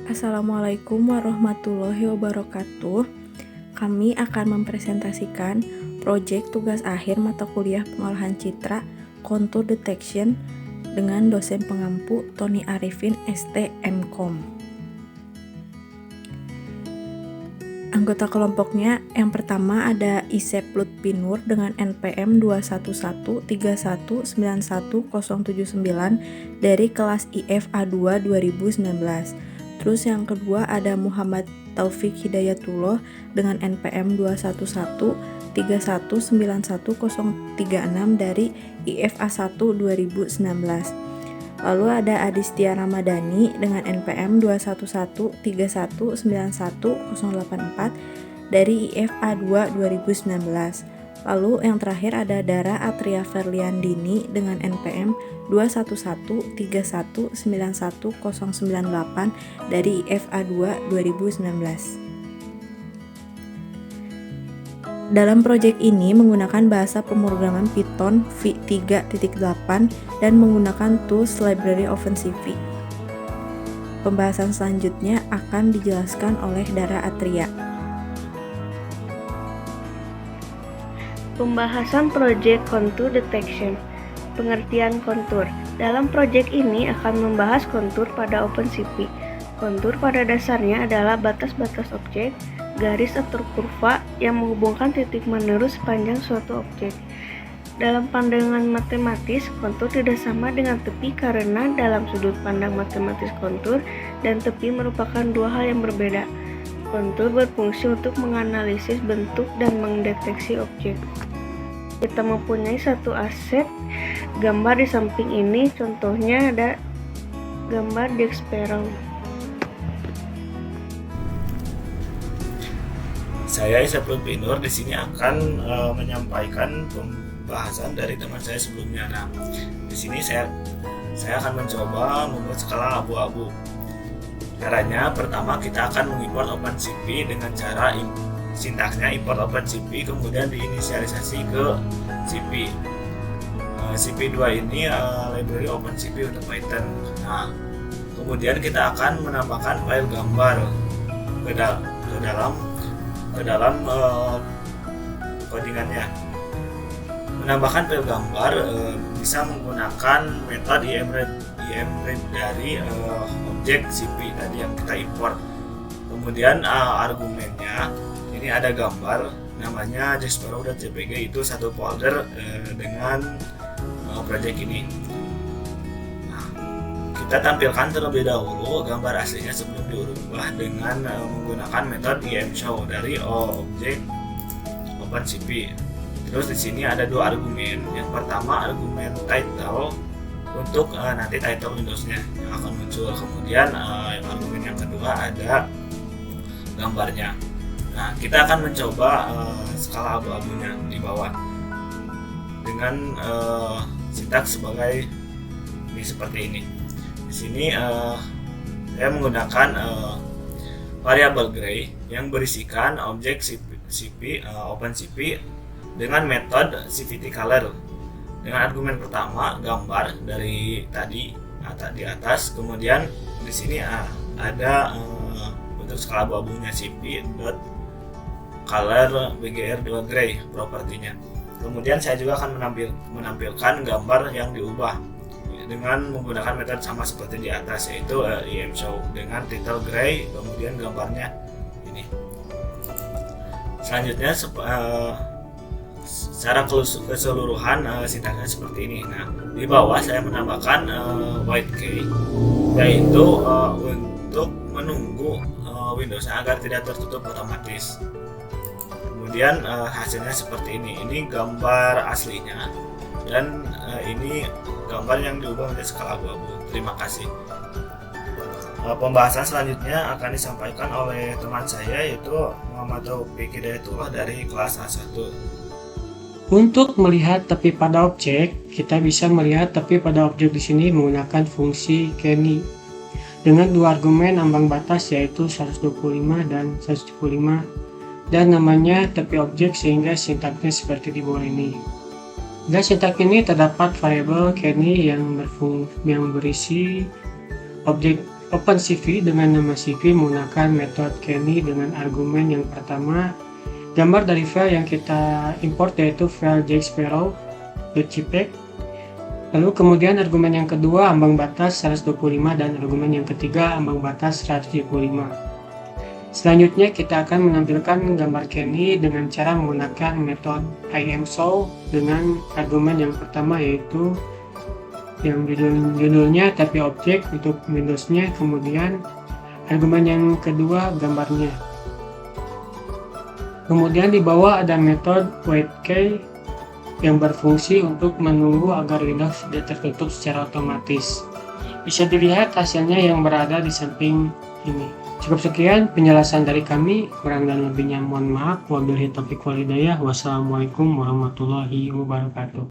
Assalamualaikum warahmatullahi wabarakatuh. Kami akan mempresentasikan proyek tugas akhir mata kuliah pengolahan citra Contour Detection dengan dosen pengampu Tony Arifin ST MKom. Anggota kelompoknya yang pertama ada Isep Lutfinur dengan NPM 21131910079 dari kelas IF A2 2019. Terus yang kedua ada Muhammad Taufik Hidayatullah dengan NPM 21131910036 dari IF A1 2019. Lalu ada Adistia Ramadhani dengan NPM 21131910084 dari IF A2 2019. Lalu yang terakhir ada Dara Atria Ferliandini dengan NPM 21131910098 dari IF A2 2019. Dalam proyek ini menggunakan bahasa pemrograman Python v3.8 dan menggunakan tools library OpenCV. Pembahasan selanjutnya akan dijelaskan oleh Dara Atria. Pembahasan proyek Contour Detection. Pengertian kontur. Dalam proyek ini akan membahas kontur pada OpenCV. Kontur pada dasarnya adalah batas-batas objek, garis atau kurva yang menghubungkan titik menerus sepanjang suatu objek. Dalam pandangan matematis, kontur tidak sama dengan tepi karena dalam sudut pandang matematis kontur dan tepi merupakan dua hal yang berbeda. Kontur berfungsi untuk menganalisis bentuk dan mendeteksi objek. Kita mempunyai satu aset gambar di samping ini, contohnya ada gambar Jack Sparrow. Saya Isep Lutfinur di sini akan menyampaikan pembahasan dari teman saya sebelumnya. Nah, di sini saya akan mencoba membuat skala abu-abu. Caranya pertama kita akan mengimport OpenCV dengan cara sintaksnya import OpenCV kemudian diinisialisasi ke CP. CP2 ini library OpenCV untuk Python. Nah, kemudian kita akan menambahkan file gambar ke dalam codingannya. Menambahkan file gambar bisa menggunakan metode imread dari objek CP tadi yang kita import. Kemudian argumennya ini ada gambar namanya jacksparrow.jpg, itu satu folder dengan project ini. Nah, kita tampilkan terlebih dahulu gambar aslinya sebelum diubah dengan menggunakan metode imshow dari objek OpenCV. Terus di sini ada dua argumen. Yang pertama argumen title untuk nanti title Windows-nya yang akan muncul. Kemudian argumen yang kedua ada gambarnya. Nah, kita akan mencoba skala abu-abunya di bawah dengan sintaks sebagai ini seperti ini. Di sini saya menggunakan variabel gray yang berisikan objek CP OpenCV dengan metode CVT_color. Dengan argumen pertama gambar dari tadi di atas, kemudian di sini ada bentuk skala abu-abunya CP.color bgr2gray propertinya. Kemudian saya juga akan menampilkan gambar yang diubah dengan menggunakan metode sama seperti di atas, yaitu imshow dengan title gray, kemudian gambarnya ini. Selanjutnya secara keseluruhan sintaksnya seperti ini. Nah, di bawah saya menambahkan white key, yaitu untuk menunggu Windows agar tidak tertutup otomatis. Kemudian hasilnya seperti ini. Ini gambar aslinya dan ini gambar yang diubah menjadi skala abu-abu. Terima kasih. Pembahasan selanjutnya akan disampaikan oleh teman saya, yaitu Muhammad Taufik Hidayatullah dari kelas A1. Untuk melihat tepi pada objek, kita bisa melihat tepi pada objek di sini menggunakan fungsi Kenny dengan dua argumen ambang batas, yaitu 125 dan 175, dan namanya tepi objek sehingga sintaksnya seperti di bawah ini. Dan sintaks ini terdapat variabel Kenny yang berisi objek OpenCV dengan nama CV menggunakan metode Kenny dengan argumen yang pertama, gambar dari file yang kita import yaitu file jacksparrow.jpg. Lalu kemudian argumen yang kedua ambang batas 125 dan argumen yang ketiga ambang batas 175. Selanjutnya kita akan menampilkan gambar Kenny dengan cara menggunakan metode IMShow dengan argumen yang pertama yaitu yang judulnya tapi objek untuk Windows-nya, kemudian argumen yang kedua gambarnya. Kemudian di bawah ada metode waitkey yang berfungsi untuk menunggu agar Windows tidak tertutup secara otomatis. Bisa dilihat hasilnya yang berada di samping ini. Cukup sekian penjelasan dari kami, kurang dan lebihnya mohon maaf. Wabillahi taufiq wal hidayah. Wassalamualaikum warahmatullahi wabarakatuh.